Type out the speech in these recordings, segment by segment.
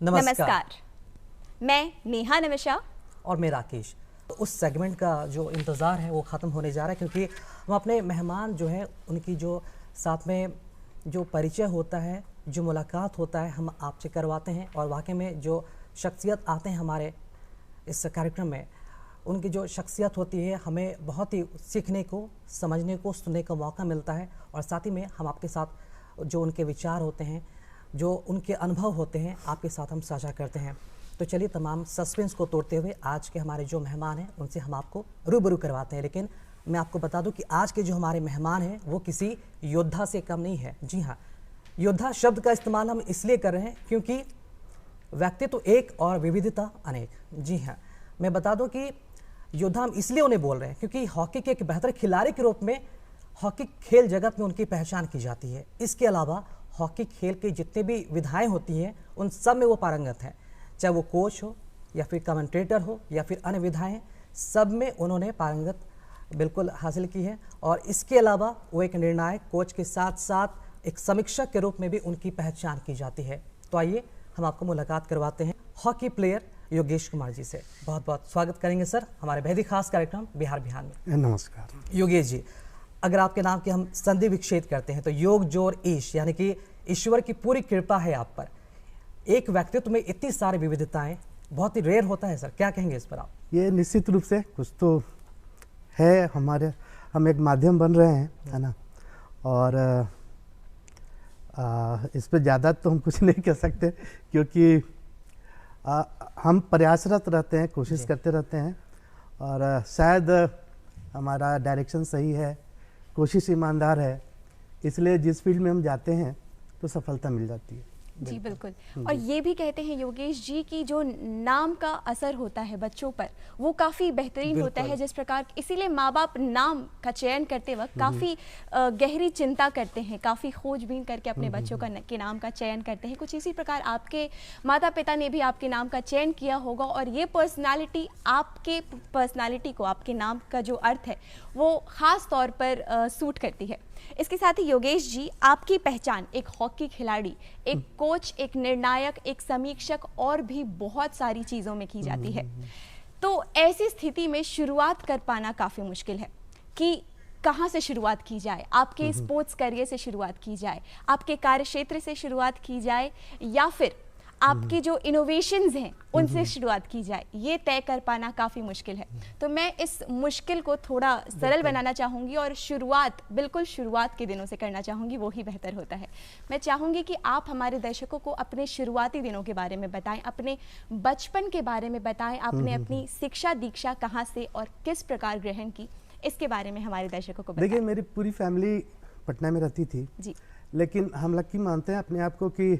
नमस्कार। मैं नेहा नमिशा और मैं राकेश। तो उस सेगमेंट का जो इंतज़ार है वो ख़त्म होने जा रहा है, क्योंकि हम अपने मेहमान जो है उनकी जो साथ में जो परिचय होता है, जो मुलाकात होता है, हम आपसे करवाते हैं। और वाकई में जो शख्सियत आते हैं हमारे इस कार्यक्रम में, उनकी जो शख्सियत होती है हमें बहुत ही सीखने को, समझने को, सुनने का मौका मिलता है। और साथ ही में हम आपके साथ जो उनके विचार होते हैं, जो उनके अनुभव होते हैं, आपके साथ हम साझा करते हैं। तो चलिए तमाम सस्पेंस को तोड़ते हुए आज के हमारे जो मेहमान हैं उनसे हम आपको रूबरू करवाते हैं। लेकिन मैं आपको बता दूं कि आज के जो हमारे मेहमान हैं वो किसी योद्धा से कम नहीं है। जी हाँ, योद्धा शब्द का इस्तेमाल हम इसलिए कर रहे हैं क्योंकि व्यक्तित्व एक और विविधता अनेक। जी हाँ, मैं बता दूं कि योद्धा हम इसलिए उन्हें बोल रहे हैं क्योंकि हॉकी के एक बेहतर खिलाड़ी के रूप में हॉकी खेल जगत में उनकी पहचान की जाती है। इसके अलावा हॉकी खेल की जितनी भी विधाएं होती हैं उन सब में वो पारंगत हैं, चाहे वो कोच हो या फिर कमेंटेटर हो या फिर अन्य विधाएं, सब में उन्होंने पारंगत बिल्कुल हासिल की है। और इसके अलावा वो एक निर्णायक कोच के साथ साथ एक समीक्षक के रूप में भी उनकी पहचान की जाती है। तो आइए हम आपको मुलाकात करवाते हैं हॉकी प्लेयर योगेश कुमार जी से। बहुत बहुत स्वागत करेंगे सर हमारे बेहद ही खास कार्यक्रम बिहार बिहार में। नमस्कार योगेश जी, अगर आपके नाम की हम संधि विच्छेद करते हैं तो योग जोर ईश, यानी कि ईश्वर की पूरी कृपा है आप पर। एक व्यक्तित्व में इतनी सारी विविधताएं बहुत ही रेयर होता है सर, क्या कहेंगे इस पर आप? ये निश्चित रूप से कुछ तो है, हम एक माध्यम बन रहे हैं, है ना। और इस पर ज़्यादा तो हम कुछ नहीं कह सकते क्योंकि हम प्रयासरत रहते हैं, कोशिश करते रहते हैं। और शायद हमारा डायरेक्शन सही है, कोशिश ईमानदार है, इसलिए जिस फील्ड में हम जाते हैं तो सफलता मिल जाती है। जी बिल्कुल। और ये भी कहते हैं योगेश जी की जो नाम का असर होता है बच्चों पर वो काफ़ी बेहतरीन होता है, जिस प्रकार इसीलिए माँ बाप नाम का चयन करते वक्त काफ़ी गहरी चिंता करते हैं, काफ़ी खोजबीन करके अपने बच्चों के नाम का चयन करते हैं। कुछ इसी प्रकार आपके माता पिता ने भी आपके नाम का चयन किया होगा और ये पर्सनालिटी आपके पर्सनालिटी को, आपके नाम का जो अर्थ है वो ख़ास तौर पर सूट करती है। इसके साथ ही योगेश जी, आपकी पहचान एक हॉकी खिलाड़ी, एक कोच, एक निर्णायक, एक समीक्षक और भी बहुत सारी चीज़ों में की जाती है। तो ऐसी स्थिति में शुरुआत कर पाना काफ़ी मुश्किल है कि कहाँ से शुरुआत की जाए। आपके स्पोर्ट्स करियर से शुरुआत की जाए, आपके कार्य क्षेत्र से शुरुआत की जाए, या फिर आपकी जो इनोवेशंस हैं उनसे शुरुआत की जाए, ये तय कर पाना काफ़ी मुश्किल है। तो मैं इस मुश्किल को थोड़ा सरल बनाना चाहूँगी और शुरुआत बिल्कुल शुरुआत के दिनों से करना चाहूँगी, वो ही बेहतर होता है। मैं चाहूँगी कि आप हमारे दर्शकों को अपने शुरुआती दिनों के बारे में बताएं, अपने बचपन के बारे में बताएं, आपने अपनी शिक्षा दीक्षा कहाँ से और किस प्रकार ग्रहण की, इसके बारे में हमारे दर्शकों को बताएं। देखिए, मेरी पूरी फैमिली पटना में रहती थी जी, लेकिन हम लकी मानते हैं अपने आप को कि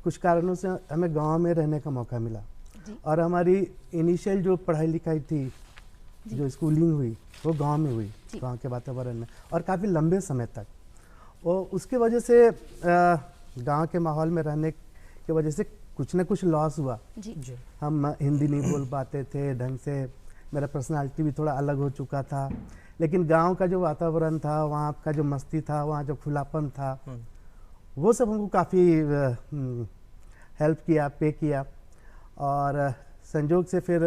कुछ कारणों से हमें गांव में रहने का मौका मिला। और हमारी इनिशियल जो पढ़ाई लिखाई थी, जो स्कूलिंग हुई, वो गांव में हुई, गांव के वातावरण में, और काफ़ी लंबे समय तक। और उसके वजह से गांव के माहौल में रहने की वजह से कुछ ना कुछ लॉस हुआ जी। हम हिंदी नहीं बोल पाते थे ढंग से, मेरा पर्सनालिटी भी थोड़ा अलग हो चुका था। लेकिन गाँव का जो वातावरण था, वहाँ का जो मस्ती था, वहाँ जो खुलापन था, वो सब हमको काफ़ी हेल्प किया, पे किया। और संजोग से फिर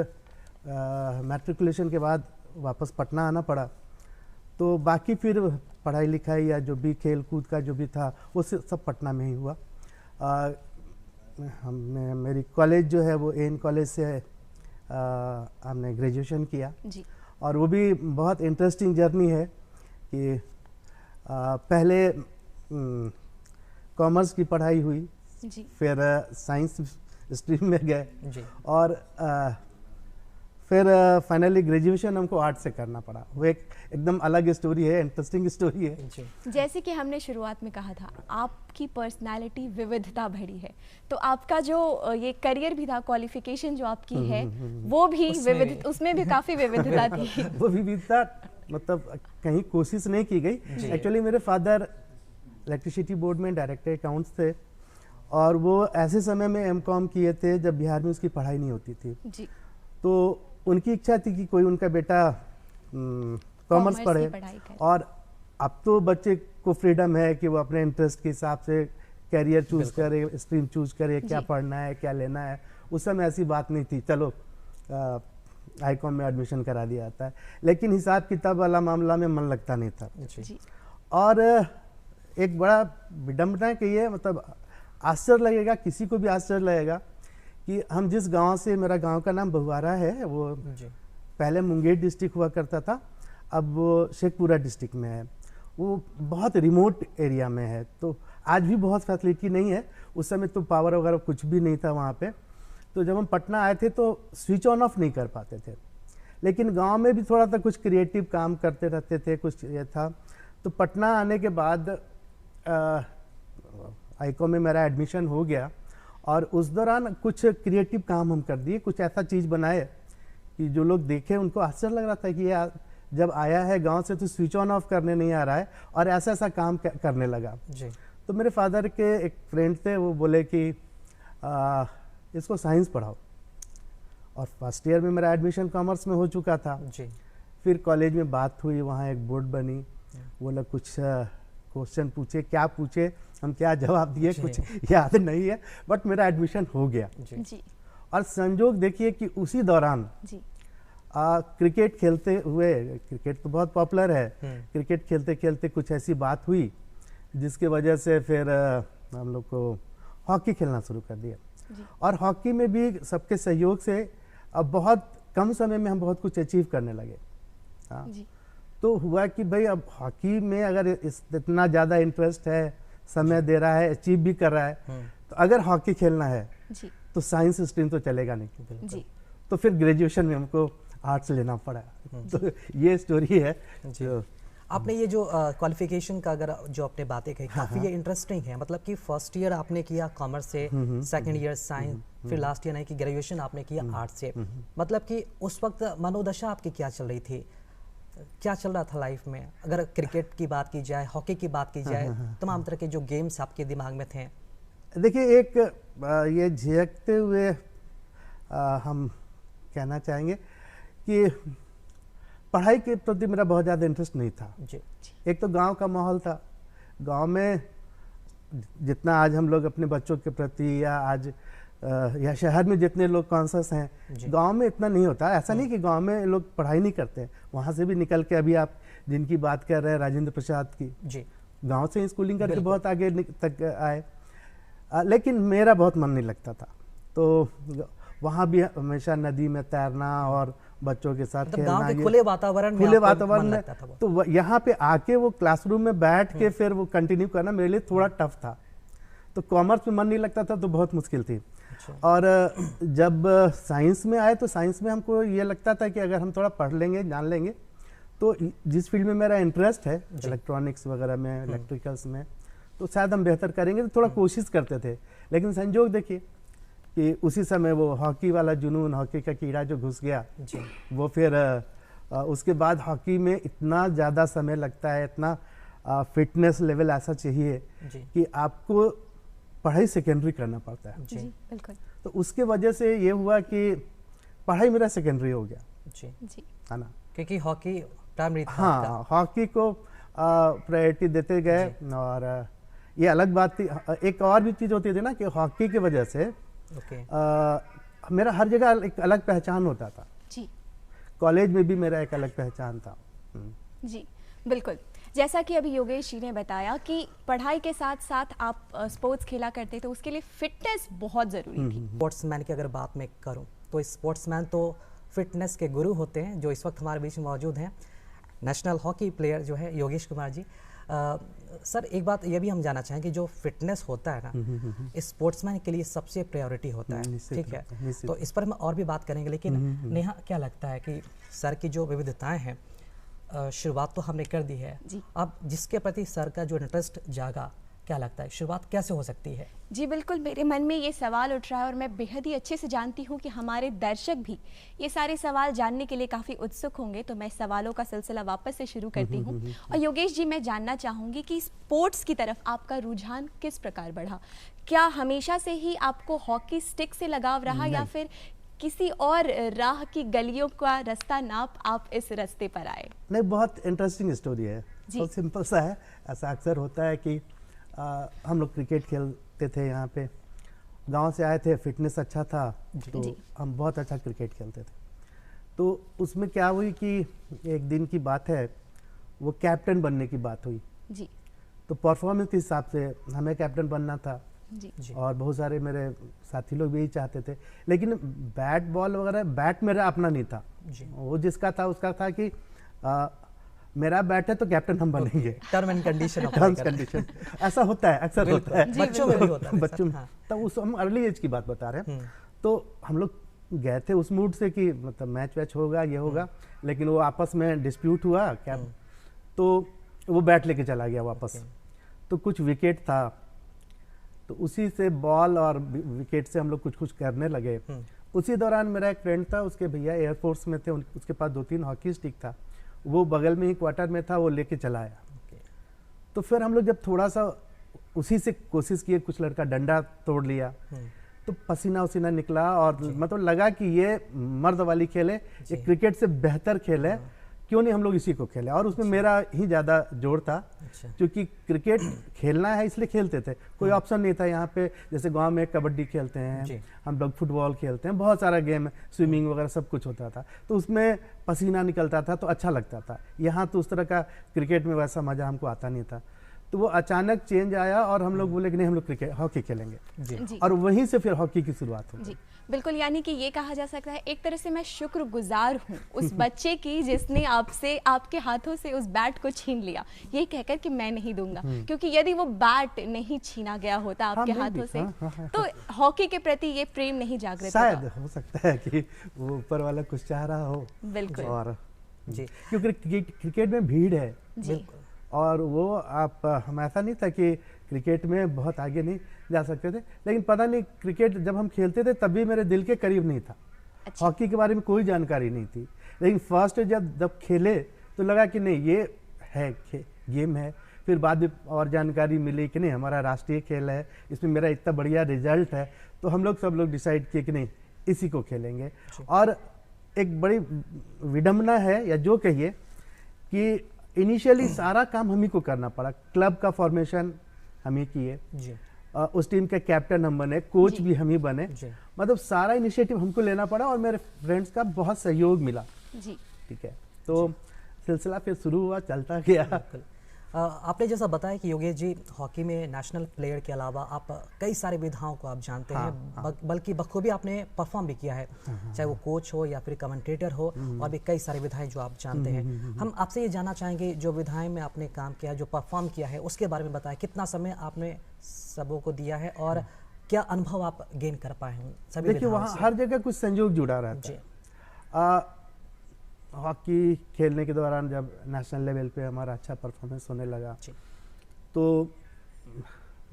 मैट्रिकुलेशन के बाद वापस पटना आना पड़ा। तो बाकी फिर पढ़ाई लिखाई या जो भी खेल कूद का जो भी था वो सब पटना में ही हुआ। हमने मेरी कॉलेज जो है वो एन कॉलेज से हमने ग्रेजुएशन किया जी। और वो भी बहुत इंटरेस्टिंग जर्नी है कि पहले कॉमर्स की पढ़ाई हुई जी। फिर साइंस स्ट्रीम में गए और फिर फाइनली ग्रेजुएशन हमको आर्ट से करना पड़ा। वो एकदम अलग स्टोरी है, इंटरेस्टिंग स्टोरी है। जैसे कि हमने शुरुआत में कहा था, आपकी पर्सनालिटी विविधता भरी है, तो आपका जो ये करियर भी था, क्वालिफिकेशन जो आपकी है वो भी विविध, उसमें भी काफ़ी विविधता थी। वो विविधता मतलब कहीं कोशिश नहीं की गई। एक्चुअली मेरे फादर इलेक्ट्रिसिटी बोर्ड में डायरेक्टर अकाउंट्स थे और वो ऐसे समय में एमकॉम किए थे जब बिहार में उसकी पढ़ाई नहीं होती थी जी। तो उनकी इच्छा थी कि कोई उनका बेटा कॉमर्स पढ़े। और अब तो बच्चे को फ्रीडम है कि वो अपने इंटरेस्ट के हिसाब से कैरियर चूज करे, स्ट्रीम चूज करे, क्या पढ़ना है, क्या लेना है। उस समय ऐसी बात नहीं थी, चलो आईकॉम में एडमिशन करा दिया जाता है, लेकिन हिसाब किताब वाला मामला में मन लगता नहीं था। और एक बड़ा विडम्बना है कि ये मतलब आश्चर्य लगेगा, किसी को भी आश्चर्य लगेगा कि हम जिस गांव से, मेरा गांव का नाम बहुआरा है, वो पहले मुंगेर डिस्ट्रिक्ट हुआ करता था, अब वो शेखपुरा डिस्ट्रिक्ट में है। वो बहुत रिमोट एरिया में है, तो आज भी बहुत फैसिलिटी नहीं है। उस समय तो पावर वगैरह कुछ भी नहीं था वहाँ पे। तो जब हम पटना आए थे तो स्विच ऑन ऑफ नहीं कर पाते थे, लेकिन गांव में भी थोड़ा सा कुछ क्रिएटिव काम करते रहते थे, कुछ ये था। तो पटना आने के बाद आईकॉम में मेरा एडमिशन हो गया, और उस दौरान कुछ क्रिएटिव काम हम कर दिए, कुछ ऐसा चीज़ बनाए कि जो लोग देखे उनको आश्चर्य लग रहा था कि ये जब आया है गांव से तो स्विच ऑन ऑफ करने नहीं आ रहा है, और ऐसा ऐसा काम करने लगा जी। तो मेरे फादर के एक फ्रेंड थे, वो बोले कि इसको साइंस पढ़ाओ, और फर्स्ट ईयर में मेरा एडमिशन कॉमर्स में हो चुका था जी। फिर कॉलेज में बात हुई, वहाँ एक बोर्ड बनी, वो लोग कुछ क्वेश्चन पूछे, क्या पूछे हम क्या जवाब दिए कुछ याद नहीं है, बट मेरा एडमिशन हो गया जी। और संजोग देखिए कि उसी दौरान क्रिकेट खेलते हुए, क्रिकेट तो बहुत पॉपुलर है, क्रिकेट खेलते खेलते कुछ ऐसी बात हुई जिसके वजह से फिर हम लोग को हॉकी खेलना शुरू कर दिया। और हॉकी में भी सबके सहयोग से अब बहुत कम समय में हम बहुत कुछ अचीव करने लगे। हाँ, तो हुआ कि भाई अब हॉकी में अगर इतना ज़्यादा इंटरेस्ट है, समय दे रहा है, अचीव भी कर रहा है, तो अगर हॉकी खेलना है तो साइंस स्ट्रीम तो चलेगा नहीं। तो फिर ग्रेजुएशन में हमको आर्ट्स लेना पड़ा। तो ये स्टोरी है जो आपने ये जो क्वालिफिकेशन का अगर जो आपने बातें कही काफ़ी ये इंटरेस्टिंग है। मतलब कि फर्स्ट ईयर आपने किया कॉमर्स से, सेकंड ईयर साइंस, फिर लास्ट ईयर नहीं कि ग्रेजुएशन आपने किया आर्ट्स से। मतलब कि उस वक्त मनोदशा आपकी क्या चल रही थी, क्या चल रहा था लाइफ में? अगर क्रिकेट की बात की जाए, हॉकी की बात की जाए, तमाम तरह के जो गेम्स आपके दिमाग में थे। देखिए, एक ये झिझकते हुए हम कहना चाहेंगे कि पढ़ाई के प्रति मेरा बहुत ज़्यादा इंटरेस्ट नहीं था जी। एक तो गांव का माहौल था, गांव में जितना आज हम लोग अपने बच्चों के प्रति या शहर में जितने लोग कॉन्शियस हैं, गांव में इतना नहीं होता। ऐसा नहीं कि गांव में लोग पढ़ाई नहीं करते, वहाँ से भी निकल के अभी आप जिनकी बात कर रहे हैं राजेंद्र प्रसाद की जी, गाँव से स्कूलिंग करके बहुत आगे तक आए। लेकिन मेरा बहुत मन नहीं लगता था, तो वहाँ भी हमेशा नदी में तैरना और बच्चों के साथ खेलना, गांव के खुले वातावरण में तो यहाँ पे आके वो क्लासरूम में बैठ के फिर वो कंटिन्यू करना मेरे लिए थोड़ा टफ था। तो कॉमर्स में मन नहीं लगता था, तो बहुत मुश्किल थी। और जब साइंस में आए तो साइंस में हमको ये लगता था कि अगर हम थोड़ा पढ़ लेंगे, जान लेंगे, तो जिस फील्ड में मेरा इंटरेस्ट है, इलेक्ट्रॉनिक्स वगैरह में, इलेक्ट्रिकल्स में, तो शायद हम बेहतर करेंगे। तो थोड़ा कोशिश करते थे, लेकिन संजोग देखिए कि उसी समय वो हॉकी वाला जुनून, हॉकी का कीड़ा जो घुस गया जी। वो फिर उसके बाद हॉकी में इतना ज़्यादा समय लगता है, इतना फिटनेस लेवल ऐसा चाहिए कि आपको पढ़ाई सेकेंडरी करना पड़ता है जी। बिल्कुल। तो उसके वजह से ये हुआ कि पढ़ाई मेरा सेकेंडरी हो गया जी, है ना, क्योंकि हॉकी प्राइमरी था। हाँ, हॉकी को प्रायोरिटी देते गए। और ये अलग बात थी। एक और भी चीज़ होती थी ना कि हॉकी की वजह से मेरा हर जगह एक अलग पहचान होता था जी। कॉलेज में भी मेरा एक अलग पहचान था जी। बिल्कुल, जैसा कि अभी योगेश जी ने बताया कि पढ़ाई के साथ साथ आप स्पोर्ट्स खेला करते थे, उसके लिए फिटनेस बहुत ज़रूरी थी। स्पोर्ट्समैन की अगर बात मैं करूं तो स्पोर्ट्समैन तो फिटनेस के गुरु होते हैं, जो इस वक्त हमारे बीच में मौजूद हैं, नेशनल हॉकी प्लेयर जो है योगेश कुमार जी। सर, एक बात ये भी हम जानना चाहेंगे कि जो फिटनेस होता है ना, स्पोर्ट्समैन के लिए सबसे प्रायोरिटी होता है, ठीक है? तो इस पर हम और भी बात करेंगे, लेकिन नेहा, क्या लगता है कि सर की जो विविधताएं हैं, शुरुआत तो हमने कर दी है, अब जिसके प्रति सर का जो इंटरेस्ट जागा, क्या लगता है शुरुआत कैसे हो सकती है? जी बिल्कुल, मेरे मन में ये सवाल उठ रहा है और मैं बेहद ही अच्छे से जानती हूँ कि हमारे दर्शक भी ये सारे सवाल जानने के लिए काफ़ी उत्सुक होंगे। तो मैं सवालों का सिलसिला वापस से शुरू करती हूँ। और योगेश जी, मैं जानना चाहूँगी कि स्पोर्ट्स की तरफ आपका रुझान किस प्रकार बढ़ा? क्या हमेशा से ही आपको हॉकी स्टिक से लगाव रहा, या फिर किसी और राह की गलियों का रास्ता नाप आप इस रास्ते पर आए? नहीं, बहुत इंटरेस्टिंग स्टोरी है, बहुत सिंपल सा है। ऐसा अक्सर होता है कि हम लोग क्रिकेट खेलते थे यहाँ पे, गांव से आए थे, फिटनेस अच्छा था, तो हम बहुत अच्छा क्रिकेट खेलते थे। तो उसमें क्या हुई कि एक दिन की बात है, वो कैप्टन बनने की बात हुई जी। तो परफॉर्मेंस के हिसाब से हमें कैप्टन बनना था जी। और बहुत सारे मेरे साथी लोग भी यही चाहते थे, लेकिन बैट बॉल वगैरह, बैट मेरा अपना नहीं था जी। वो जिसका था उसका था कि मेरा बैट है तो कैप्टन हम बनेंगे। Term and condition, terms condition ऐसा होता है, अक्सर होता है बच्चों में भी होता है बच्चों में। हाँ। तो उस हम अर्ली एज की बात बता रहे हैं। तो हम लोग गए थे उस मूड से कि मतलब मैच वैच होगा, ये होगा, लेकिन वो आपस में डिस्प्यूट हुआ क्या, तो वो बैट लेके चला गया वापस। तो कुछ विकेट था, तो उसी से बॉल और विकेट से हम लोग कुछ कुछ करने लगे। उसी दौरान मेरा एक फ्रेंड था, उसके भैया एयरफोर्स में थे, उसके पास 2-3 हॉकी स्टिक था, वो बगल में ही क्वार्टर में था, वो लेके चला आया। तो फिर हम लोग जब थोड़ा सा उसी से कोशिश किए, कुछ लड़का डंडा तोड़ लिया, तो पसीना उसीना निकला और मतलब लगा कि ये मर्द वाली खेल है, ये क्रिकेट से बेहतर खेल है, क्यों नहीं हम लोग इसी को खेले। और उसमें मेरा ही ज़्यादा जोर था, क्योंकि क्रिकेट खेलना है इसलिए खेलते थे, कोई ऑप्शन नहीं था यहाँ पे। जैसे गांव में कबड्डी खेलते हैं हम लोग, फुटबॉल खेलते हैं, बहुत सारा गेम है, स्विमिंग वगैरह सब कुछ होता था, तो उसमें पसीना निकलता था तो अच्छा लगता था। यहाँ तो उस तरह का क्रिकेट में वैसा मज़ा हमको आता नहीं था। तो वो अचानक चेंज आया और हम लोग बोले कि नहीं, हम लोग क्रिकेट हॉकी खेलेंगे जी। और वहीं से फिर हॉकी की शुरुआत हुई। जी बिल्कुल, यानी कि ये कहा जा सकता है एक तरह से मैं शुक्रगुजार हूँ उस बच्चे की जिसने आपसे, आपके हाथों से उस बैट को छीन लिया, ये कहकर कि मैं नहीं दूंगा, क्योंकि यदि वो बैट नहीं छीना गया होता आपके हाथों से, तो हॉकी के प्रति ये प्रेम नहीं जागृत होता। शायद हो सकता है कि वो ऊपर वाला कुछ चाह रहा हो। बिल्कुल। और जी, क्योंकि क्रिकेट में भीड़ है जी। और वो आप, हम ऐसा नहीं था कि क्रिकेट में बहुत आगे नहीं जा सकते थे, लेकिन पता नहीं क्रिकेट जब हम खेलते थे तभी मेरे दिल के करीब नहीं था। अच्छा। हॉकी के बारे में कोई जानकारी नहीं थी, लेकिन फर्स्ट जब खेले तो लगा कि नहीं, ये है गेम है। फिर बाद में और जानकारी मिली कि नहीं, हमारा राष्ट्रीय खेल है, इसमें मेरा इतना बढ़िया रिजल्ट है, तो हम लोग सब लोग डिसाइड किए कि नहीं, इसी को खेलेंगे। और एक बड़ी विडम्बना है, या जो कहिए कि इनिशियली सारा काम हम ही को करना पड़ा। क्लब का फॉर्मेशन हम ही किए, उस टीम के कैप्टन हम बने, कोच भी हम ही बने, मतलब सारा इनिशिएटिव हमको लेना पड़ा और मेरे फ्रेंड्स का बहुत सहयोग मिला। जी। ठीक है, तो सिलसिला फिर शुरू हुआ, चलता गया। आपने जैसा बताया कि योगेश जी, हॉकी में नेशनल प्लेयर के अलावा आप कई सारे विधाओं को आप जानते हैं, बल्कि बखूबी आपने परफॉर्म भी किया है, चाहे वो कोच हो या फिर कमेंटेटर हो, और भी कई सारे विधाएं जो आप जानते हैं। हम आपसे ये जानना चाहेंगे, जो विधाएं में आपने काम किया, जो परफॉर्म किया है, उसके बारे में बताएं। कितना समय आपने सबों को दिया है और क्या अनुभव आप गेन कर पाए हैं सभी? देखिए, वहाँ हर जगह कुछ संयोग जुड़ा रहता है। हॉकी खेलने के दौरान जब नेशनल लेवल पे हमारा अच्छा परफॉर्मेंस होने लगा, तो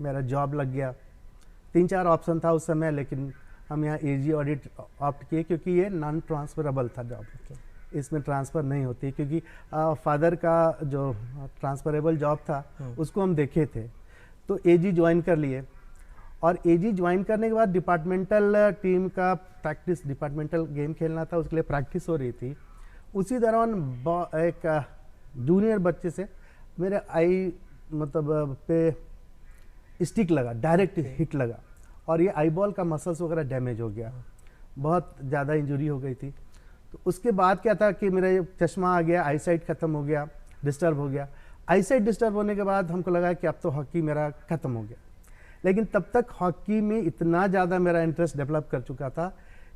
मेरा जॉब लग गया। 3-4 ऑप्शन था उस समय, लेकिन हम यहाँ एजी ऑडिट ऑप्ट किए, क्योंकि ये नॉन ट्रांसफरेबल था जॉब, इसमें ट्रांसफ़र नहीं होती, क्योंकि फादर का जो ट्रांसफरेबल जॉब था उसको हम देखे थे। तो एजी ज्वाइन कर लिए, और एजी ज्वाइन करने के बाद डिपार्टमेंटल टीम का प्रैक्टिस, डिपार्टमेंटल गेम खेलना था, उसके लिए प्रैक्टिस हो रही थी। उसी दौरान एक जूनियर बच्चे से मेरे आई मतलब पे स्टिक लगा, डायरेक्ट हिट लगा, और ये आई बॉल का मसल्स वगैरह डैमेज हो गया, बहुत ज़्यादा इंजरी हो गई थी। तो उसके बाद क्या था कि मेरा चश्मा आ गया, आई साइट ख़त्म हो गया, डिस्टर्ब हो गया। आई साइट डिस्टर्ब होने के बाद हमको लगा कि अब तो हॉकी मेरा ख़त्म हो गया, लेकिन तब तक हॉकी में इतना ज़्यादा मेरा इंटरेस्ट डेवलप कर चुका था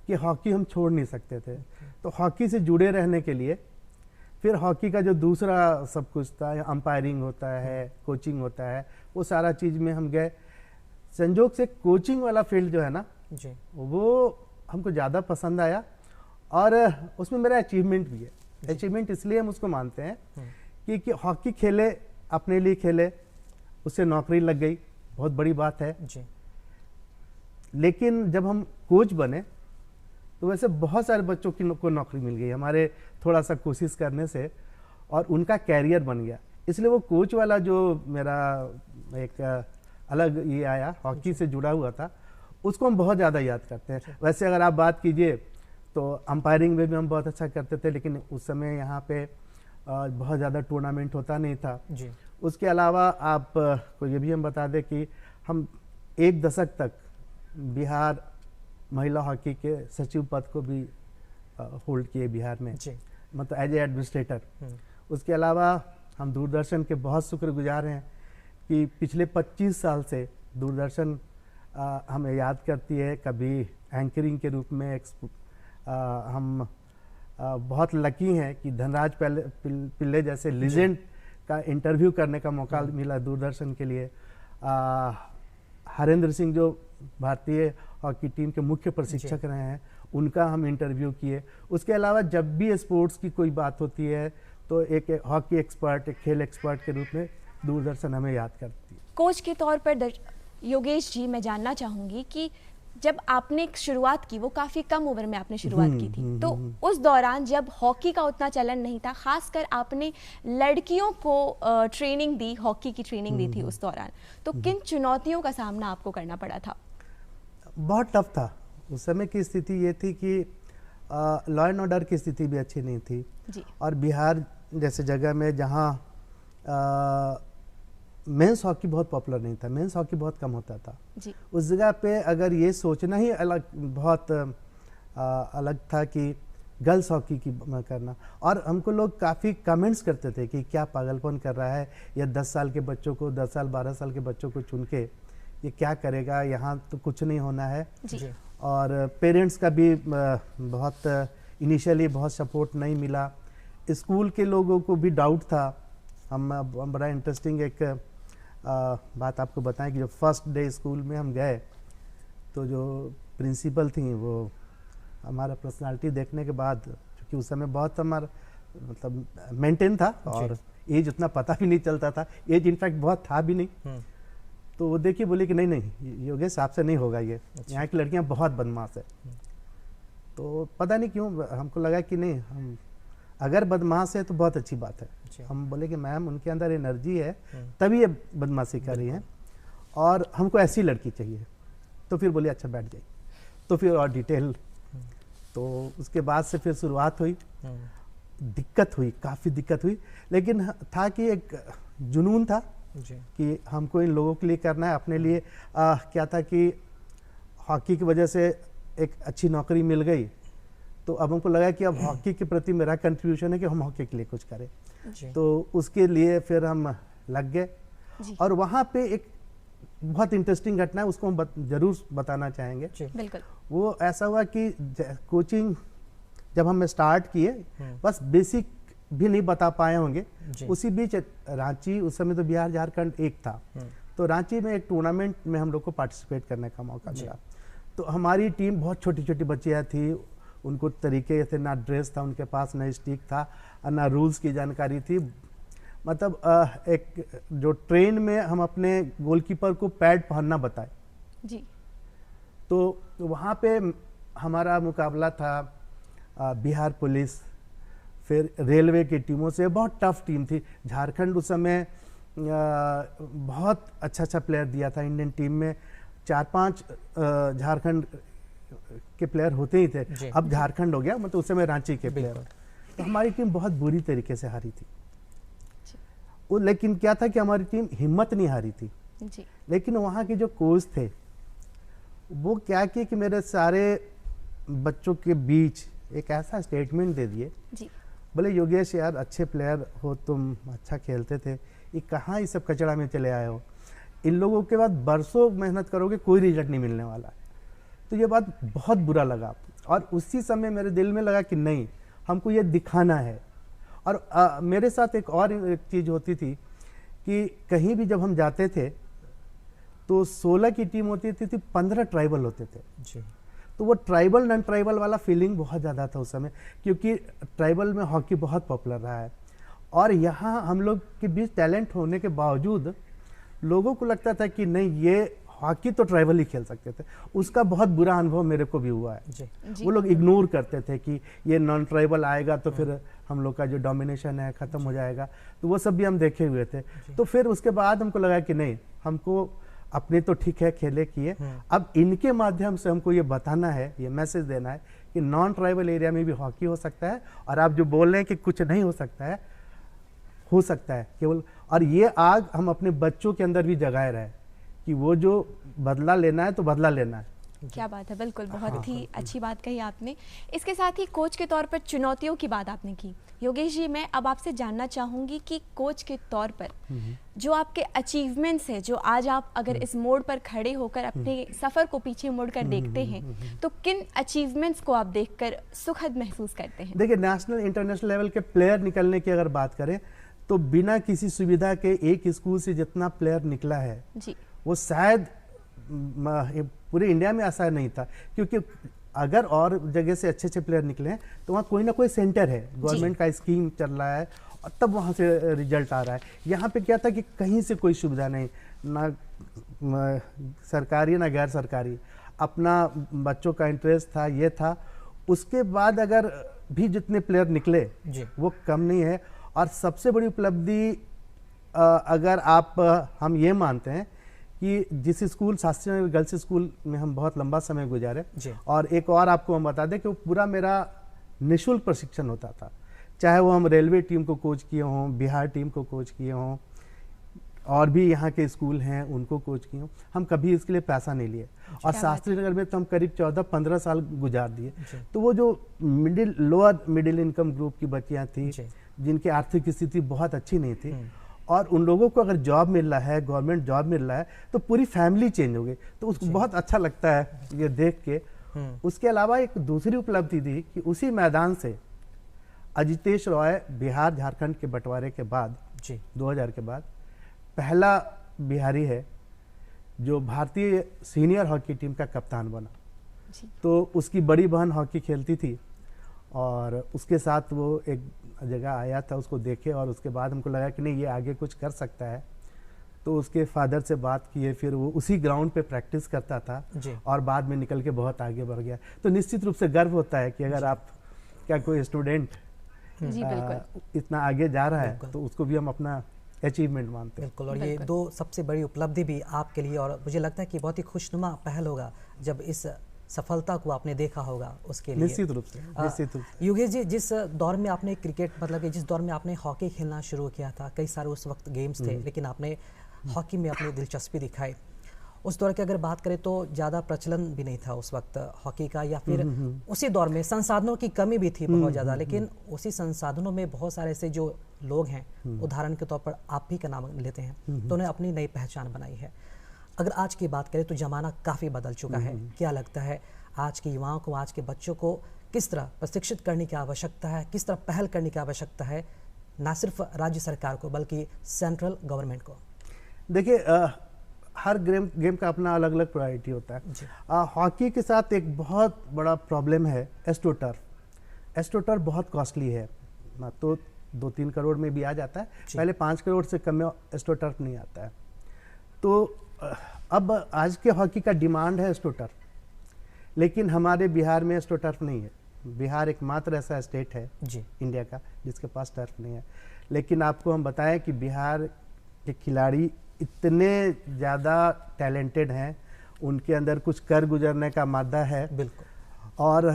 कि हॉकी हम छोड़ नहीं सकते थे। तो हॉकी से जुड़े रहने के लिए फिर हॉकी का जो दूसरा सब कुछ था, अंपायरिंग होता है, कोचिंग होता है, वो सारा चीज़ में हम गए। संजोग से कोचिंग वाला फील्ड जो है ना जी, वो हमको ज़्यादा पसंद आया, और उसमें मेरा अचीवमेंट भी है। अचीवमेंट इसलिए हम उसको मानते हैं कि हॉकी खेले, अपने लिए खेले, उससे नौकरी लग गई, बहुत बड़ी बात है जी। लेकिन जब हम कोच बने तो वैसे बहुत सारे बच्चों को नौकरी मिल गई हमारे थोड़ा सा कोशिश करने से, और उनका कैरियर बन गया। इसलिए वो कोच वाला जो मेरा एक अलग ये आया, हॉकी से जुड़ा हुआ था, उसको हम बहुत ज़्यादा याद करते हैं। वैसे अगर आप बात कीजिए तो अंपायरिंग में भी हम बहुत अच्छा करते थे, लेकिन उस समय यहाँ पे बहुत ज़्यादा टूर्नामेंट होता नहीं था जी। उसके अलावा आप को ये भी हम बता दें कि हम 1 दशक तक बिहार महिला हॉकी के सचिव पद को भी होल्ड किए बिहार में, मतलब एज ए एडमिनिस्ट्रेटर। उसके अलावा हम दूरदर्शन के बहुत शुक्रगुजार हैं कि पिछले 25 साल से दूरदर्शन हमें याद करती है, कभी एंकरिंग के रूप में हम बहुत लकी हैं कि धनराज पिल्ले जैसे लीजेंड का इंटरव्यू करने का मौका मिला दूरदर्शन के लिए। हरेंद्र सिंह जो भारतीय हॉकी टीम के मुख्य प्रशिक्षक रहे हैं, उनका हम इंटरव्यू किए। उसके अलावा जब भी स्पोर्ट्स की कोई बात होती है तो एक हॉकी एक्सपर्ट, एक खेल एक्सपर्ट के रूप में दूरदर्शन हमें याद करती है। कोच के तौर पर योगेश जी, मैं जानना चाहूँगी कि जब आपने शुरुआत की, वो काफ़ी कम उम्र में आपने शुरुआत की थी, तो उस दौरान जब हॉकी का उतना चलन नहीं था, खासकर आपने लड़कियों को ट्रेनिंग दी, हॉकी की ट्रेनिंग दी थी उस दौरान, तो किन चुनौतियों का सामना आपको करना पड़ा था? बहुत टफ था। उस समय की स्थिति ये थी कि लॉ एंड ऑर्डर की स्थिति भी अच्छी नहीं थी जी। और बिहार जैसे जगह में जहाँ मेंस हॉकी बहुत पॉपुलर नहीं था, मेंस हॉकी बहुत कम होता था जी। उस जगह पे अगर ये सोचना ही बहुत अलग था कि गर्ल्स हॉकी की करना, और हमको लोग काफ़ी कमेंट्स करते थे कि क्या पागलपन कर रहा है, या 10 साल के बच्चों को, 10 साल 12 साल के बच्चों को चुन के ये क्या करेगा, यहाँ तो कुछ नहीं होना है जी। और पेरेंट्स का भी बहुत इनिशियली बहुत सपोर्ट नहीं मिला। स्कूल के लोगों को भी डाउट था। हम बड़ा इंटरेस्टिंग एक बात आपको बताएं कि जब फर्स्ट डे स्कूल में हम गए तो जो प्रिंसिपल थी वो हमारा पर्सनालिटी देखने के बाद, क्योंकि उस समय बहुत हमारा मतलब मेंटेन था और एज उतना पता भी नहीं चलता था, एज इनफैक्ट बहुत था भी नहीं, तो वो देखिए बोले कि नहीं योगेश आपसे नहीं होगा ये, यहाँ की लड़कियाँ बहुत बदमाश है। तो पता नहीं क्यों हमको लगा कि नहीं, हम अगर बदमाश है तो बहुत अच्छी बात है। हम बोले कि मैम उनके अंदर एनर्जी है तभी ये बदमाशी कर रही हैं और हमको ऐसी लड़की चाहिए। तो फिर बोले अच्छा बैठ जाइए, तो फिर और डिटेल, तो उसके बाद से फिर शुरुआत हुई। दिक्कत हुई, काफ़ी दिक्कत हुई, लेकिन था कि एक जुनून था कि हमको इन लोगों के लिए करना है, अपने लिए क्या था कि हॉकी की वजह से एक अच्छी नौकरी मिल गई, तो अब हमको लगा कि अब हॉकी के प्रति मेरा कंट्रीब्यूशन है कि हम हॉकी के लिए कुछ करें। तो उसके लिए फिर हम लग गए और वहाँ पे एक बहुत इंटरेस्टिंग घटना है, उसको हम जरूर बताना चाहेंगे। बिल्कुल। वो ऐसा हुआ कि कोचिंग जब हम स्टार्ट किए, बस बेसिक भी नहीं बता पाए होंगे, उसी बीच रांची, उस समय तो बिहार झारखंड एक था, तो रांची में एक टूर्नामेंट में हम लोग को पार्टिसिपेट करने का मौका मिला। तो हमारी टीम बहुत छोटी छोटी बच्चियाँ थी, उनको तरीके से ना ड्रेस था उनके पास, ना स्टिक था, ना रूल्स की जानकारी थी। मतलब एक जो ट्रेन में हम अपने गोलकीपर को पैड पहनना बताए जी। तो वहाँ पे हमारा मुकाबला था बिहार पुलिस, फिर रेलवे की टीमों से। बहुत टफ टीम थी। झारखंड उस समय बहुत अच्छा प्लेयर दिया था इंडियन टीम में, 4-5 झारखंड के प्लेयर होते ही थे, अब झारखंड हो गया, मतलब उस समय रांची के प्लेयर। तो हमारी टीम बहुत बुरी तरीके से हारी थी। लेकिन क्या था कि हमारी टीम हिम्मत नहीं हारी थी जी। लेकिन वहाँ के जो कोच थे वो क्या किए कि मेरे सारे बच्चों के बीच एक ऐसा स्टेटमेंट दे दिए, बोले योगेश यार अच्छे प्लेयर हो तुम, अच्छा खेलते थे, ये कहाँ ये सब कचड़ा में चले आए हो, इन लोगों के बाद बरसों मेहनत करोगे कोई रिजल्ट नहीं मिलने वाला है। तो ये बात बहुत बुरा लगा और उसी समय मेरे दिल में लगा कि नहीं, हमको ये दिखाना है। और मेरे साथ एक और चीज़ होती थी कि कहीं भी जब हम जाते थे तो 16 की टीम होती थी, 15 ट्राइबल होते थे जी। तो वो ट्राइबल नॉन ट्राइबल वाला फीलिंग बहुत ज़्यादा था उस समय, क्योंकि ट्राइबल में हॉकी बहुत पॉपुलर रहा है और यहाँ हम लोग के बीच टैलेंट होने के बावजूद लोगों को लगता था कि नहीं ये हॉकी तो ट्राइबल ही खेल सकते थे। उसका बहुत बुरा अनुभव मेरे को भी हुआ है जी। वो लोग इग्नोर करते थे कि ये नॉन ट्राइबल आएगा तो फिर हम लोग का जो डोमिनेशन है ख़त्म हो जाएगा, तो वो सब भी हम देखे हुए थे। तो फिर उसके बाद हमको लगा कि नहीं, हमको अपने तो ठीक है खेले किए, अब इनके माध्यम से हमको ये बताना है, ये मैसेज देना है कि नॉन ट्राइबल एरिया में भी हॉकी हो सकता है। और आप जो बोल रहे हैं कि कुछ नहीं हो सकता है, हो सकता है केवल, और ये आग हम अपने बच्चों के अंदर भी जगाए रहे कि वो जो बदला लेना है तो बदला लेना है। क्या बात है, बिल्कुल बहुत ही अच्छी बात कही आपने। इसके साथ ही कोच के तौर पर चुनौतियों की बात आपने की। योगेश जी, मैं अब आपसे जानना चाहूँगी कि कोच के तौर पर जो आपके अचीवमेंट्स हैं, जो आज आप अगर इस मोड़ पर खड़े होकर अपने सफ़र को पीछे मुड़कर देखते हैं, तो किन अचीवमेंट्स को आप देखकर सुखद महसूस करते हैं? देखिए, नेशनल इंटरनेशनल लेवल के प्लेयर निकलने की अगर बात करें तो बिना किसी सुविधा के एक स्कूल से जितना प्लेयर निकला है जी, वो शायद पूरे इंडिया में ऐसा नहीं था, क्योंकि अगर और जगह से अच्छे अच्छे प्लेयर निकले हैं तो वहाँ कोई ना कोई सेंटर है, गवर्नमेंट का स्कीम चल रहा है और तब वहाँ से रिजल्ट आ रहा है। यहाँ पे क्या था कि कहीं से कोई सुविधा नहीं, ना सरकारी ना गैर सरकारी, अपना बच्चों का इंटरेस्ट था, ये था। उसके बाद अगर भी जितने प्लेयर निकले वो कम नहीं है। और सबसे बड़ी उपलब्धि अगर आप हम ये मानते हैं कि जिस स्कूल शास्त्री गर्ल्स स्कूल में हम बहुत लंबा समय गुजारे, और एक और आपको हम बता दें कि वो पूरा मेरा निःशुल्क प्रशिक्षण होता था, चाहे वो हम रेलवे टीम को कोच किए हों, बिहार टीम को कोच किए हों, और भी यहाँ के स्कूल हैं उनको कोच किए हों, हम कभी इसके लिए पैसा नहीं लिए। और शास्त्री नगर में तो हम करीब 14-15 साल गुजार दिए। तो वो जो लोअर मिडिल इनकम ग्रुप की बच्चियाँ थी जिनकी आर्थिक स्थिति बहुत अच्छी नहीं थी, और उन लोगों को अगर जॉब मिल रहा है, गवर्नमेंट जॉब मिल रहा है, तो पूरी फैमिली चेंज हो गई। तो उसको बहुत अच्छा लगता है ये देख के। उसके अलावा एक दूसरी उपलब्धि थी कि उसी मैदान से अजितेश रॉय बिहार झारखंड के बंटवारे के बाद 2000 के बाद पहला बिहारी है जो भारतीय सीनियर हॉकी टीम का कप्तान बना। तो उसकी बड़ी बहन हॉकी खेलती थी और उसके साथ वो एक जगह आया था, उसको देखे और उसके बाद हमको लगा कि नहीं, ये आगे कुछ कर सकता है। तो उसके फादर से बात किए, फिर वो उसी ग्राउंड पे प्रैक्टिस करता था और बाद में निकल के बहुत आगे बढ़ गया। तो निश्चित रूप से गर्व होता है कि अगर आप क्या कोई स्टूडेंट इतना आगे जा रहा है तो उसको भी हम अपना अचीवमेंट मानते हैं। बिल्कुल, और ये दो सबसे बड़ी उपलब्धि भी आपके लिए, और मुझे लगता है कि बहुत ही खुशनुमा पहल होगा जब इस सफलता को आपने देखा होगा उसके लिए। निश्चित रूप से योगेश जी, जिस दौर में आपने क्रिकेट, मतलब कि जिस दौर में आपने हॉकी खेलना शुरू किया था, कई सारे उस वक्त गेम्स थे, लेकिन आपने हॉकी में अपनी दिलचस्पी दिखाई। उस दौर की अगर बात करें तो ज़्यादा प्रचलन भी नहीं था उस वक्त हॉकी का, या फिर उसी दौर में संसाधनों की कमी भी थी बहुत ज़्यादा, लेकिन उसी संसाधनों में बहुत सारे ऐसे जो लोग हैं, उदाहरण के तौर पर आप भी का नाम लेते हैं, तो उन्हें अपनी नई पहचान बनाई है। अगर आज की बात करें तो ज़माना काफ़ी बदल चुका है। क्या लगता है आज के युवाओं को, आज के बच्चों को किस तरह प्रशिक्षित करने की आवश्यकता है, किस तरह पहल करने की आवश्यकता है, ना सिर्फ राज्य सरकार को बल्कि सेंट्रल गवर्नमेंट को? देखिए, हर गेम का अपना अलग अलग प्रायोरिटी होता है। हॉकी के साथ एक बहुत बड़ा प्रॉब्लम है एस्ट्रोटर्फ। एस्ट्रोटर्फ बहुत कॉस्टली है, ना तो 2-3 करोड़ में भी आ जाता है, पहले 5 करोड़ से कम में एस्ट्रोटर्फ नहीं आता है। तो अब आज के हॉकी का डिमांड है एस्ट्रोटर्फ, लेकिन हमारे बिहार में एस्ट्रोटर्फ नहीं है। बिहार एकमात्र ऐसा स्टेट है इंडिया का जिसके पास टर्फ नहीं है। लेकिन आपको हम बताएं कि बिहार के खिलाड़ी इतने ज़्यादा टैलेंटेड हैं, उनके अंदर कुछ कर गुजरने का मादा है। बिल्कुल। और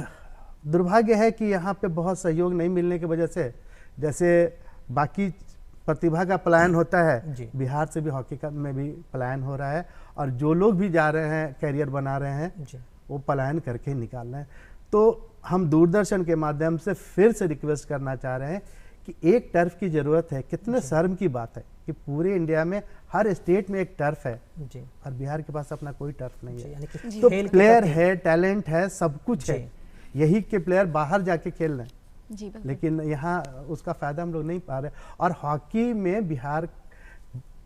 दुर्भाग्य है कि यहाँ पे बहुत सहयोग नहीं मिलने की वजह से, जैसे बाकी प्रतिभा का पलायन होता है, बिहार से भी हॉकी का में भी पलायन हो रहा है, और जो लोग भी जा रहे हैं, कैरियर बना रहे हैं, वो पलायन करके निकाल रहे हैं। तो हम दूरदर्शन के माध्यम से फिर से रिक्वेस्ट करना चाह रहे हैं कि एक टर्फ की ज़रूरत है। कितने शर्म की बात है कि पूरे इंडिया में हर स्टेट में एक टर्फ है और बिहार के पास अपना कोई टर्फ नहीं है। तो प्लेयर है, टैलेंट है, सब कुछ है, यही के प्लेयर बाहर जाके खेल रहे हैं, लेकिन यहाँ उसका फ़ायदा हम लोग नहीं पा रहे। और हॉकी में बिहार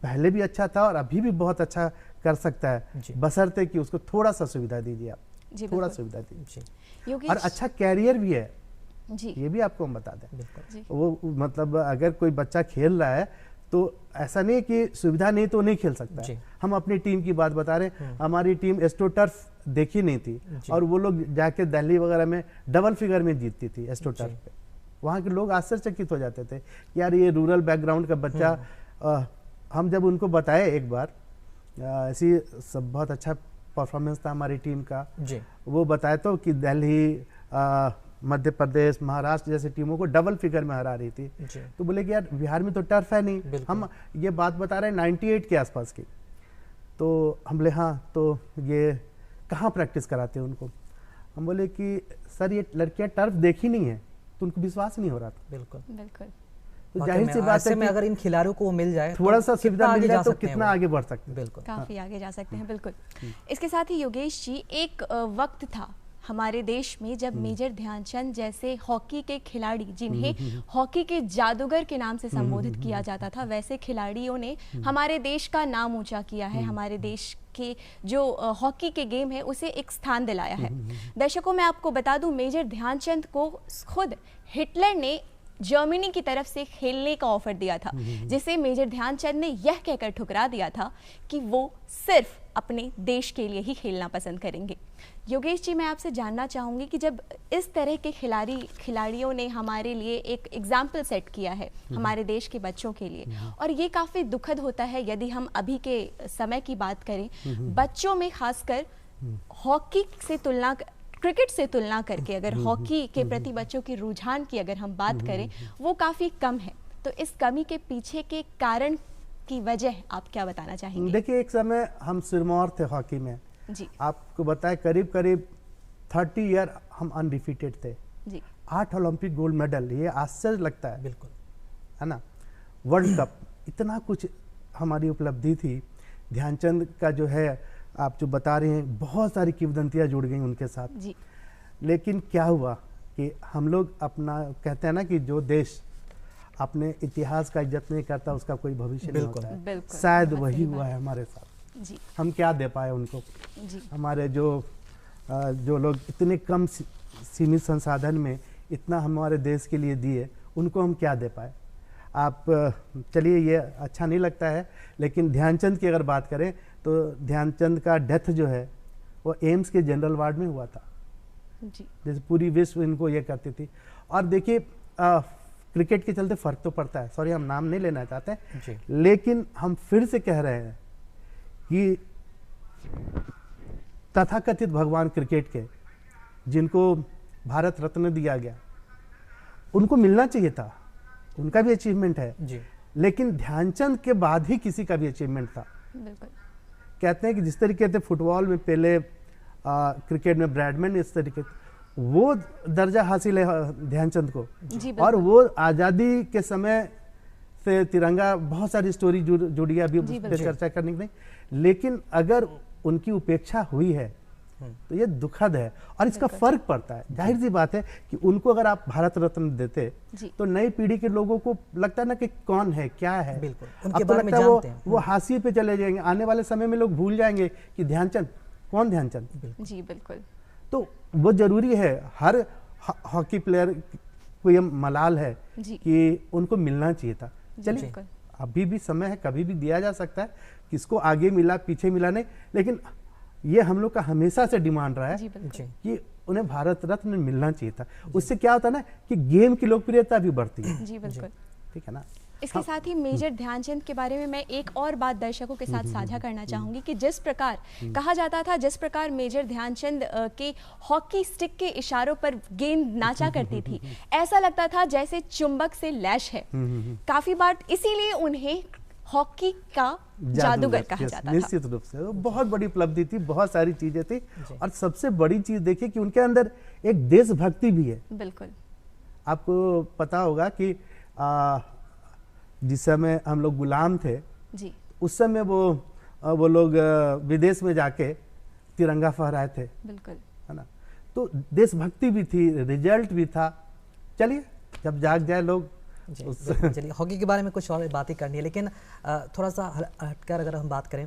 पहले भी अच्छा था और अभी भी बहुत अच्छा कर सकता है, बशर्ते कि उसको थोड़ा सा सुविधा दीजिए, आप थोड़ा सुविधा दीजिए। और अच्छा कैरियर भी है ये भी आपको हम बता दें। वो मतलब अगर कोई बच्चा खेल रहा है तो ऐसा नहीं कि सुविधा नहीं तो नहीं खेल सकता है। हम अपनी टीम की बात बता रहे हैं, हमारी टीम एस्ट्रोटर्फ देखी नहीं थी और वो लोग जाके दिल्ली वगैरह में डबल फिगर में जीतती थी एस्ट्रोटर्फ पे। वहाँ के लोग आश्चर्यचकित हो जाते थे कि यार ये रूरल बैकग्राउंड का बच्चा। हम जब उनको बताए एक बार, ऐसी सब बहुत अच्छा परफॉर्मेंस था हमारी टीम का, वो बताए तो कि दिल्ली मध्य प्रदेश, महाराष्ट्र जैसे टीमों को डबल फिगर में हरा रही थी। तो बोले कि यार बिहार में तो टर्फ है नहीं, हम ये बात बता रहे हैं 98 के आसपास की। तो हम बोले हाँ, तो ये कहाँ प्रैक्टिस कराते हैं उनको? हम बोले कि सर ये लड़कियां टर्फ देखी नहीं है, तो उनको विश्वास नहीं हो रहा था। बिल्कुल बिल्कुल। तो जाहिर सी बात है में अगर इन खिलाड़ियों को मिल जाए, थोड़ा सा सुविधा मिल जाए तो कितना आगे बढ़ सकते हैं। बिल्कुल, काफी आगे जा सकते हैं। बिल्कुल। इसके साथ ही योगेश जी, एक वक्त था हमारे देश में जब मेजर ध्यानचंद जैसे हॉकी के खिलाड़ी, जिन्हें हॉकी के जादूगर के नाम से संबोधित किया जाता था, वैसे खिलाड़ियों ने हमारे देश का नाम ऊंचा किया है, हमारे देश के जो हॉकी के गेम है उसे एक स्थान दिलाया है। दर्शकों, मैं आपको बता दूं, मेजर ध्यानचंद को खुद हिटलर ने जर्मनी की तरफ से खेलने का ऑफर दिया था, जिसे मेजर ध्यानचंद ने यह कहकर ठुकरा दिया था कि वो सिर्फ अपने देश के लिए ही खेलना पसंद करेंगे। योगेश जी, मैं आपसे जानना चाहूँगी कि जब इस तरह के खिलाड़ियों ने हमारे लिए एक एग्जाम्पल सेट किया है हमारे देश के बच्चों के लिए, और ये काफ़ी दुखद होता है यदि हम अभी के समय की बात करें, बच्चों में खासकर हॉकी से तुलना, क्रिकेट से तुलना करके अगर हॉकी के प्रति बच्चों की रुझान की अगर हम बात करें, वो काफ़ी कम है। तो इस कमी के पीछे के कारण की वजह आप क्या बताना चाहेंगे? देखिए, एक समय हम सिरमौर थे हॉकी में जी। आपको बताए करीब 30 ईयर हम अनडिफीटेड थे जी। 8 ओलंपिक गोल्ड मेडल, ये आश्चर्य लगता है। बिल्कुल, है ना। वर्ल्ड कप, इतना कुछ हमारी उपलब्धि थी। ध्यानचंद का जो है, आप जो बता रहे हैं, बहुत सारी किंवदंतियां जुड़ गई उनके साथ जी। लेकिन क्या हुआ कि हम लोग अपना, कहते हैं ना कि जो देश अपने इतिहास का इज्जत नहीं करता उसका कोई भविष्य नहीं होता है। शायद वही हुआ है हमारे साथ। जी। हम क्या दे पाए उनको? जी। हमारे जो लोग इतने कम सीमित संसाधन में इतना हमारे देश के लिए दिए, उनको हम क्या दे पाए? आप चलिए, ये अच्छा नहीं लगता है, लेकिन ध्यानचंद की अगर बात करें तो ध्यानचंद का डेथ जो है वो एम्स के जनरल वार्ड में हुआ था। जी। जैसे पूरी विश्व इनको ये करती थी। और देखिए, क्रिकेट के चलते फर्क तो पड़ता है, सॉरी हम नाम नहीं लेना चाहते हैं, लेकिन हम फिर से कह रहे हैं कि तथाकथित भगवान क्रिकेट के, जिनको भारत रत्न दिया गया, उनको मिलना चाहिए था, उनका भी अचीवमेंट है जी। लेकिन ध्यानचंद के बाद ही किसी का भी अचीवमेंट था। बिल्कुल। कहते हैं कि जिस तरीके से फुटबॉल में पेले, क्रिकेट में ब्रैडमैन, इस तरीके वो दर्जा हासिल है ध्यानचंद को। और वो आज़ादी के समय से तिरंगा, बहुत सारी स्टोरी जुड़ी है, अभी उस पर चर्चा करने की नहीं, लेकिन अगर उनकी उपेक्षा हुई है तो ये दुखद है और इसका फर्क पड़ता है। जाहिर सी बात है कि उनको अगर आप भारत रत्न देते तो नई पीढ़ी के लोगों को लगता है ना कि कौन है, क्या है, बिल्कुल उनके बारे में जानते हैं, वो हाशिए पे चले जाएंगे। आने वाले समय में लोग भूल जाएंगे कि ध्यानचंद कौन, ध्यानचंद। जी बिल्कुल। तो वो जरूरी है, हर हॉकी प्लेयर को ये मलाल है कि उनको मिलना चाहिए था। चलिए, अभी भी समय है, कभी भी दिया जा सकता है, किसको आगे मिला पीछे मिला नहीं, लेकिन ये हम लोग का हमेशा से डिमांड रहा है कि उन्हें भारत रत्न मिलना चाहिए था। उससे क्या होता है ना कि गेम की लोकप्रियता भी बढ़ती है। जी बिल्कुल, ठीक है ना। इसके साथ ही मेजर ध्यानचंद के बारे में मैं एक और बात दर्शकों के साथ साझा करना चाहूंगी कि जिस प्रकार कहा जाता था, जिस प्रकार मेजर ध्यानचंद के हॉकी स्टिक के इशारों पर गेंद नाचा करती थी, ऐसा लगता था जैसे चुंबक से लैश है। काफी बार इसीलिए उन्हें हॉकी का जादूगर कहा जाता था। निश्चित रूप से वो बहुत बड़ी उपलब्धि थी, बहुत सारी चीजें थी, और सबसे बड़ी चीज देखिए कि उनके अंदर एक देशभक्ति भी है। बिल्कुल। आपको पता होगा कि जिस समय हम लोग गुलाम थे जी, उस समय वो लोग विदेश में जाके तिरंगा फहराए थे। बिल्कुल, है ना। तो देशभक्ति भी थी, रिजल्ट भी था। चलिए, जब जाग जाए लोग। चलिए, हॉकी के बारे में कुछ और बातें करनी है, लेकिन थोड़ा सा हटकर अगर हम बात करें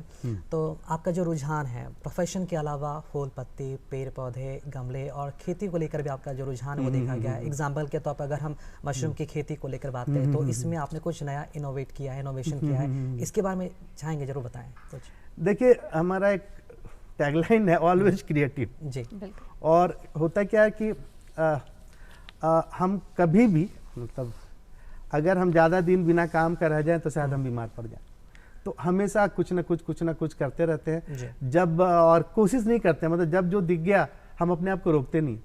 तो आपका जो रुझान है प्रोफेशन के अलावा फूल पत्ती, पेड़ पौधे, गमले और खेती को लेकर भी आपका जो रुझान है वो देखा गया है। एग्जाम्पल के तौर पर अगर हम मशरूम की खेती को लेकर बात करें तो इसमें आपने कुछ नया इनोवेट किया है, इनोवेशन किया है, इसके बारे में चाहेंगे जरूर बताएं कुछ। देखिए, हमारा एक टैगलाइन है, ऑलवेज क्रिएटिव। जी, और होता क्या है कि हम कभी भी, मतलब अगर हम ज़्यादा दिन बिना काम कर रह जाएं तो शायद हम बीमार पड़ जाएं। तो हमेशा कुछ ना कुछ करते रहते हैं। जब और कोशिश नहीं करते, मतलब जब जो दिख गया हम अपने आप को रोकते नहीं।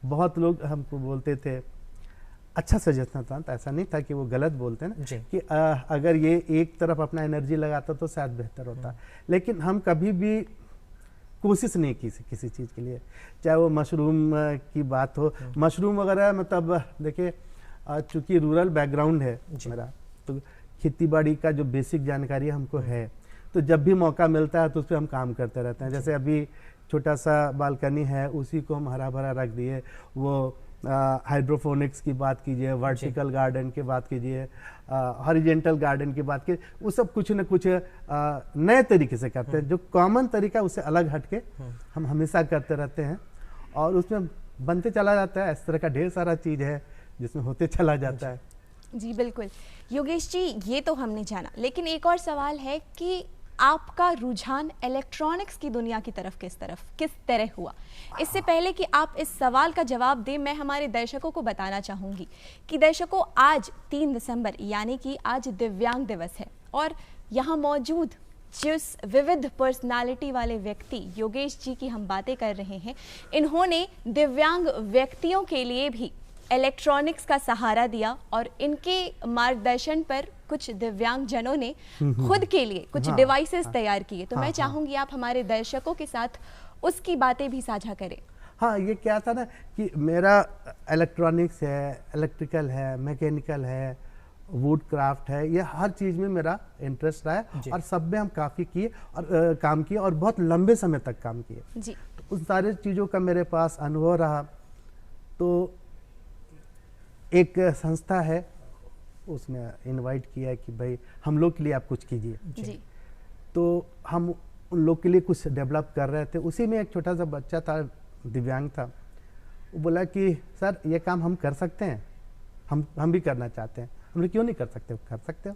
बहुत लोग हमको बोलते थे, अच्छा सजेशन था, तो ऐसा नहीं था कि वो गलत बोलते ना कि अगर ये एक तरफ अपना एनर्जी लगाता तो शायद बेहतर होता, लेकिन हम कभी भी कोशिश नहीं की किसी चीज़ के लिए, चाहे वो मशरूम की बात हो, मशरूम वगैरह। मतलब देखिए, चूँकि रूरल बैकग्राउंड है मेरा, तो खेती बाड़ी का जो बेसिक जानकारी हमको है, तो जब भी मौका मिलता है तो उस पर हम काम करते रहते हैं। जैसे अभी छोटा सा बालकनी है, उसी को हम हरा भरा रख दिए। वो हाइड्रोफोनिक्स की बात कीजिए, वर्टिकल गार्डन की बात कीजिए, हॉरिजेंटल गार्डन की बात कीजिए, वो सब कुछ न कुछ नए तरीके से करते हैं। जो कॉमन तरीका उससे अलग हटके हम हमेशा करते रहते हैं, और उसमें बनते चला जाता है। इस तरह का ढेर सारा चीज़ है जिसमें होते चला जाता है। जी बिल्कुल योगेश जी, ये तो हमने जाना, लेकिन एक और सवाल है कि आपका रुझान इलेक्ट्रॉनिक्स की दुनिया की तरफ किस तरह हुआ? इससे पहले कि आप इस सवाल का जवाब दें, मैं हमारे दर्शकों को बताना चाहूँगी कि दर्शकों, आज 3 दिसंबर यानी कि आज दिव्यांग दिवस है, और यहाँ मौजूद जिस विविध पर्सनालिटी वाले व्यक्ति योगेश जी की हम बातें कर रहे हैं, इन्होंने दिव्यांग व्यक्तियों के लिए भी इलेक्ट्रॉनिक्स का सहारा दिया, और इनके मार्गदर्शन पर कुछ दिव्यांग जनों ने खुद के लिए कुछ डिवाइसेस तैयार किए। तो मैं चाहूंगी आप हमारे दर्शकों के साथ उसकी बातें भी साझा करें। हाँ, ये क्या था ना कि मेरा इलेक्ट्रॉनिक्स है, इलेक्ट्रिकल है, मैकेनिकल है, वुड क्राफ्ट है, ये हर चीज़ में मेरा इंटरेस्ट रहा है, और सब में हम काफ़ी किए और काम किए, और बहुत लंबे समय तक काम किए जी। तो उन सारे चीज़ों का मेरे पास अनुभव रहा। तो एक संस्था है, उसमें इनवाइट किया कि भाई हम लोग के लिए आप कुछ कीजिए। तो हम उन लोग के लिए कुछ डेवलप कर रहे थे। उसी में एक छोटा सा बच्चा था, दिव्यांग था, वो बोला कि सर ये काम हम कर सकते हैं, हम भी करना चाहते हैं। हमने क्यों नहीं कर सकते? कर सकते हो,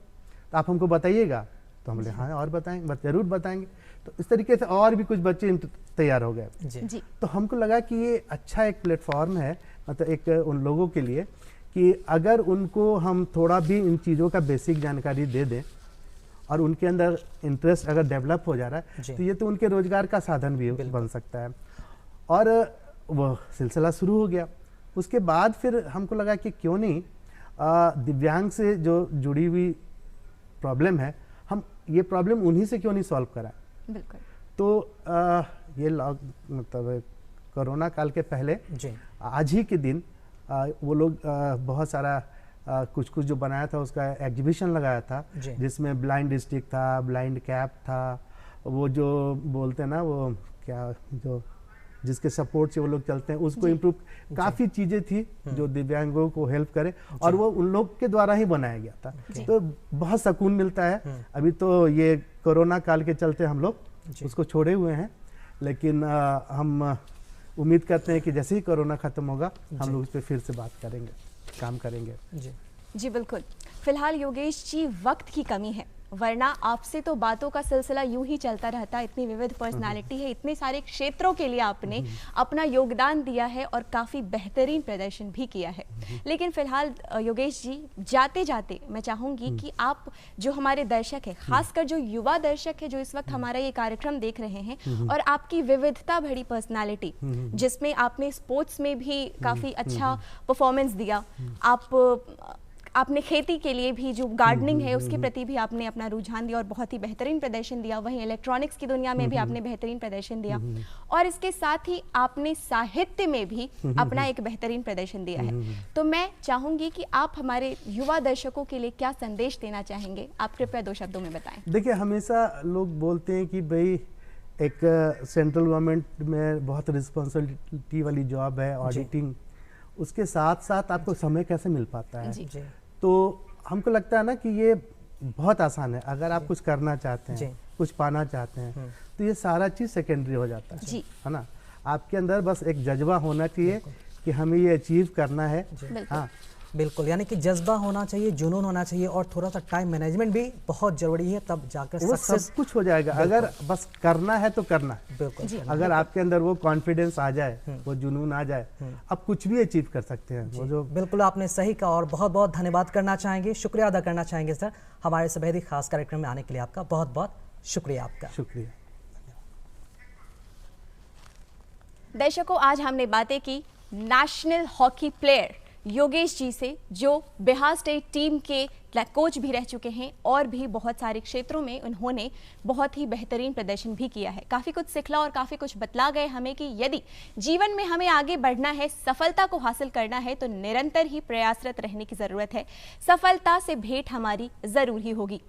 तो आप हमको बताइएगा। तो हमने हाँ और बताएंगे, ज़रूर बताएंगे। तो इस तरीके से और भी कुछ बच्चे तैयार हो गए जी। तो हमको लगा कि ये अच्छा एक प्लेटफॉर्म है, मतलब एक उन लोगों के लिए कि अगर उनको हम थोड़ा भी इन चीज़ों का बेसिक जानकारी दे दें, और उनके अंदर इंटरेस्ट अगर डेवलप हो जा रहा है, तो ये तो उनके रोजगार का साधन भी बन सकता है। और वो सिलसिला शुरू हो गया। उसके बाद फिर हमको लगा कि क्यों नहीं दिव्यांग से जो जुड़ी हुई प्रॉब्लम है, हम ये प्रॉब्लम उन्हीं से क्यों नहीं सॉल्व कराएं। बिल्कुल। तो ये मतलब कोरोना काल के पहले आज ही के दिन वो लोग बहुत सारा कुछ जो बनाया था, उसका एग्जीबिशन लगाया था, जिसमें ब्लाइंड स्टिक था, ब्लाइंड कैप था, वो जो बोलते हैं ना, वो क्या जो जिसके सपोर्ट से वो लोग चलते हैं, उसको इम्प्रूव, काफ़ी चीज़ें थी जो दिव्यांगों को हेल्प करे, और वो उन लोग के द्वारा ही बनाया गया था। तो बहुत सुकून मिलता है। अभी तो ये कोरोना काल के चलते हम लोग उसको छोड़े हुए हैं, लेकिन हम उम्मीद करते हैं कि जैसे ही कोरोना खत्म होगा, हम लोग उस पर फिर से बात करेंगे, काम करेंगे। जी बिल्कुल। फिलहाल योगेश जी, वक्त की कमी है, वरना आपसे तो बातों का सिलसिला यूं ही चलता रहता। इतनी विविध पर्सनालिटी है, इतने सारे क्षेत्रों के लिए आपने अपना योगदान दिया है और काफ़ी बेहतरीन प्रदर्शन भी किया है। लेकिन फिलहाल योगेश जी, जाते जाते मैं चाहूँगी कि आप जो हमारे दर्शक है, खासकर जो युवा दर्शक है जो इस वक्त हमारा ये कार्यक्रम देख रहे हैं, और आपकी विविधता भरी पर्सनालिटी, जिसमें आपने स्पोर्ट्स में भी काफ़ी अच्छा परफॉर्मेंस दिया, आपने खेती के लिए भी, जो गार्डनिंग है उसके प्रति भी आपने अपना रुझान दिया और बहुत ही बेहतरीन प्रदर्शन दिया, वहीं इलेक्ट्रॉनिक्स की दुनिया में भी आपने बेहतरीन प्रदर्शन दिया, और इसके साथ ही आपने साहित्य में भी अपना एक बेहतरीन प्रदर्शन दिया है। तो मैं चाहूंगी कि आप हमारे युवा दर्शकों के लिए क्या संदेश देना चाहेंगे, आप कृपया 2 शब्दों में बताएं। देखिए, हमेशा लोग बोलते हैं कि भाई एक सेंट्रल गवर्नमेंट में बहुत रिस्पॉन्सिबिलिटी वाली जॉब है, ऑडिटिंग, उसके साथ साथ आपको समय कैसे मिल पाता है। तो हमको लगता है ना कि ये बहुत आसान है। अगर आप कुछ करना चाहते हैं, कुछ पाना चाहते हैं, तो ये सारा चीज़ सेकेंडरी हो जाता है ना। आपके अंदर बस एक जज्बा होना चाहिए कि हमें ये अचीव करना है। हाँ बिल्कुल, यानी कि जज्बा होना चाहिए, जुनून होना चाहिए, और थोड़ा सा टाइम मैनेजमेंट भी बहुत जरूरी है, तब जाकर सक्सेस सब कुछ हो जाएगा। अगर बस करना है तो करना है। बिल्कुल। अगर आपके अंदर वो कॉन्फिडेंस आ जाए, वो जुनून आ जाए, आप कुछ भी अचीव कर सकते हैं। वो जो बिल्कुल आपने सही कहा, और बहुत बहुत धन्यवाद करना चाहेंगे, शुक्रिया अदा करना चाहेंगे सर, हमारे इस बेहद खास कार्यक्रम में आने के लिए आपका बहुत बहुत शुक्रिया। आपका शुक्रिया। दर्शकों, आज हमने बातें की national hockey player Yogesh ji से, जो बिहार स्टेट टीम के कोच भी रह चुके हैं और भी बहुत सारे क्षेत्रों में उन्होंने बहुत ही बेहतरीन प्रदर्शन भी किया है। काफ़ी कुछ सिखला और काफ़ी कुछ बतला गए हमें कि यदि जीवन में हमें आगे बढ़ना है, सफलता को हासिल करना है, तो निरंतर ही प्रयासरत रहने की ज़रूरत है। सफलता से भेंट हमारी ज़रूर ही होगी।